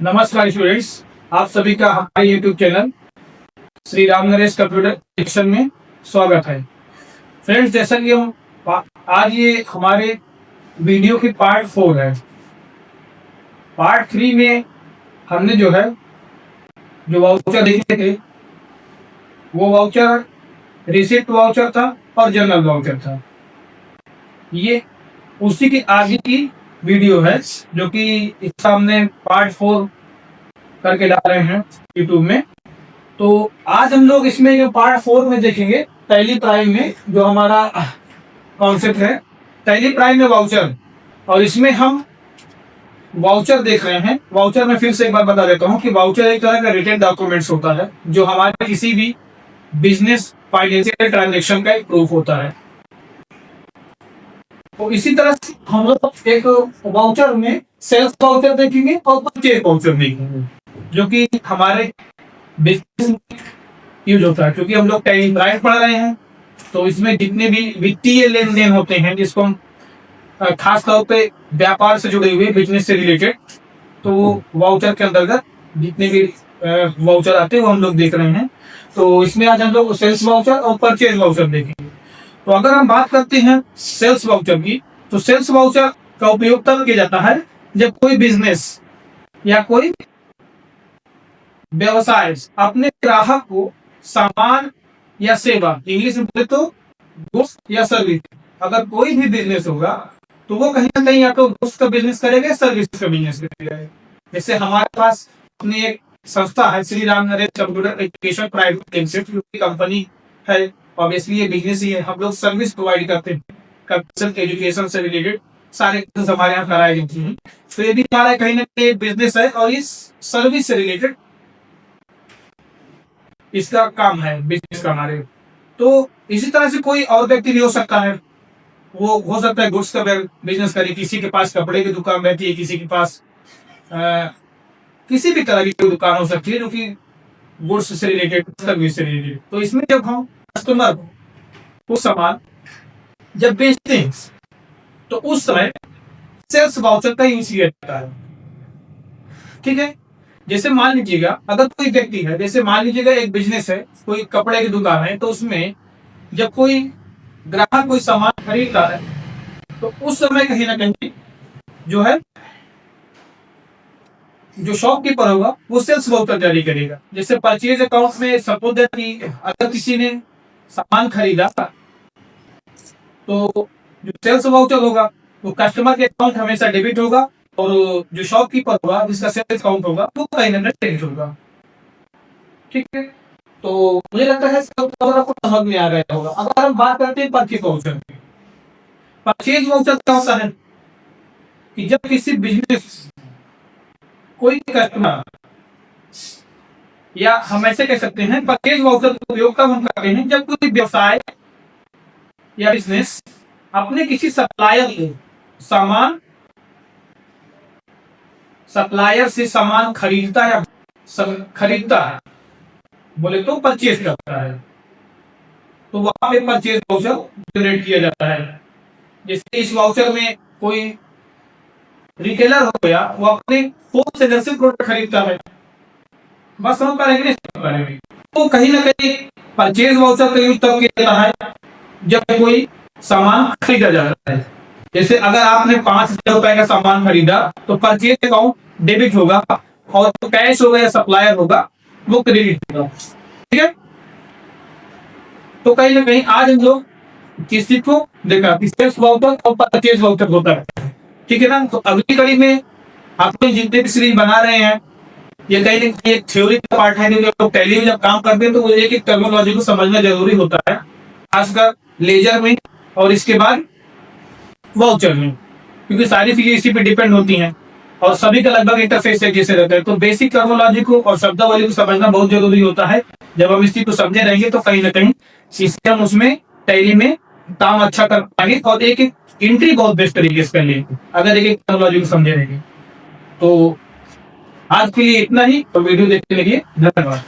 नमस्कार स्टूडेंट्स, आप सभी का हमारे YouTube channel Shri Ram Naresh computer section में स्वागत है। फ्रेंड्स, जैसा कि हम आज ये हमारे वीडियो की पार्ट 4 है। पार्ट 3 में हमने जो वाउचर देखे थे वो वाउचर रिसिप्ट वाउचर था और जनरल वाउचर था। ये उसी की आगे की वीडियो है जो कि इस सामने पार्ट 4 करके ला रहे हैं यूट्यूब में। तो आज हम लोग इसमें जो पार्ट 4 में देखेंगे टैली प्राइम में जो हमारा कॉन्सेप्ट है टैली प्राइम में वाउचर, और इसमें हम वाउचर देख रहे हैं। वाउचर में फिर से एक बार बता देता हूं कि वाउचर एक तरह का रिटेन डॉक्यूमेंट्स होता है जो हमारे किसी भी बिजनेस फाइनेंशियल ट्रांजेक्शन का एक प्रूफ होता है। तो इसी तरह से हम लोग एक वाउचर में सेल्स वाउचर देखेंगे और परचेज वाउचर देखेंगे जो कि हमारे बिजनेस में यूज होता है। क्योंकि हम लोग टैली प्राइम पढ़ रहे हैं तो इसमें जितने भी वित्तीय लेन देन होते हैं जिसको हम खास तौर पे व्यापार से जुड़े हुए बिजनेस से रिलेटेड, तो वाउचर के अंतर्गत जितने भी वाउचर आते हैं वो हम लोग देख रहे हैं। तो इसमें आज हम लोग सेल्स वाउचर और परचेज वाउचर देखेंगे। तो अगर हम बात करते हैं सेल्स वाउचर की, तो सेल्स वाउचर का उपयोग तब किया जाता है जब कोई बिजनेस या कोई व्यवसाय अपने ग्राहक को सामान या सेवा, इंग्लिश में बोले तो गुड्स या सर्विस, अगर कोई भी बिजनेस होगा तो वो कहीं ना कहीं या तो गुड्स का बिजनेस करेगा या सर्विस का बिजनेस करेगा। जैसे हमारे पास अपनी एक संस्था है Shri Ram Naresh computer education private limited company है, ऑब्वियसली ये बिजनेस ही है। हम लोग सर्विस प्रोवाइड करते हैं, कंप्यूटर एजुकेशन से रिलेटेड सारे कोर्स हमारे यहाँ कराए जाते हैं। तो ये भी हमारा कहीं ना कहीं बिजनेस है और इस सर्विस से रिलेटेड इसका काम है, बिजनेस का हमारे। तो इसी तरह से कोई और व्यक्ति भी हो सकता है, वो हो सकता है गुड्स का बिजनेस करे, किसी के पास कपड़े की दुकान रहती है, किसी के पास किसी भी तरह की दुकान हो सकती है जो कि गुड्स से रिलेटेड, सर्विस से रिलेटेड। तो इसमें जब हम कस्टमर को सामान जब बेचते हैं तो उस समय सेल्स वाउचर का यूज किया जाता है। ठीक है, जैसे मान लीजिएगा अगर कोई व्यक्ति है, जैसे मान लीजिएगा एक बिजनेस है, कोई कपड़े की दुकान है, तो उसमें जब कोई ग्राहक कोई सामान खरीद रहा है तो उस समय कहीं ना कहीं जो है जो शॉपकीपर होगा वो सेल्स वाउचर जारी करेगा। जैसे परचेज अकाउंट में सपोज दैट कि अगर किसी ने सामान खरीदा तो जो सेल्स वाउचर होगा वो कस्टमर के अकाउंट हमेशा डेबिट होगा और जो शॉपकीपर होगा जिसका सेल्स अकाउंट होगा वो कहीं ना कहीं क्रेडिट होगा। ठीक है, तो मुझे लगता है आपको समझ में आ गया होगा। अगर हम बात करते हैं परचेज वाउचर की, परचेज वाउचर क्या होता है कि जब किसी बिजनेस कोई कस्टमर, या हम ऐसे कह सकते हैं परचेज वाउचर का उपयोग कब हम करते हैं जब कोई व्यवसाय या बिजनेस अपने किसी सप्लायर को सप्लायर से सामान खरीदता है, बोले तो परचेज करता है, तो वहां पे परचेज वाउचर जनरेट किया जाता है। जैसे इस वाउचर में कोई रिटेलर हो गया, वो अपने होलसेलर से प्रोडक्ट खरीदता है, बस समझ पा रहे हैं। तो कहीं ना कहीं परचेज वाउचर का यूज तब किया जाता है जब कोई सामान खरीदा जाता है। जैसे अगर आपने 5,000 रुपए का सामान खरीदा तो परचेज अकाउंट डेबिट होगा और जो कैश होगा या सप्लायर होगा वो क्रेडिट होगा। ठीक है, तो कहीं ना कहीं आज हम लोग किसी को देखा कि सेल्स वाउचर और परचेज वाउचर होता है। ठीक है ना, तो अगली कड़ी में आप लोग जितने भी सीरीज बना रहे हैं ये कहीं ना कहीं एक थ्योरी का पार्ट है। जब लोग टैली में जब काम करते हैं तो एक एक टर्मिनोलॉजी को समझना जरूरी होता है, खासकर लेजर में और इसके बाद वाउचर में, क्योंकि सारी चीजें इसी पे डिपेंड होती हैं और सभी का लगभग इंटरफेस एक जैसे रहता है। तो बेसिक टर्मिनोलॉजी को और शब्दावली को समझना बहुत जरूरी होता है। जब हम इस चीज को समझे रहेंगे तो कहीं ना कहीं सिस्टम उसमें टैली में काम अच्छा कर पाएंगे और एक एक एंट्री बहुत बेस्ट तरीके से कर लेंगे अगर एक एक टर्मिनोलॉजी को समझे रहेंगे। तो आज के लिए इतना ही, तो वीडियो देखने के लिए धन्यवाद।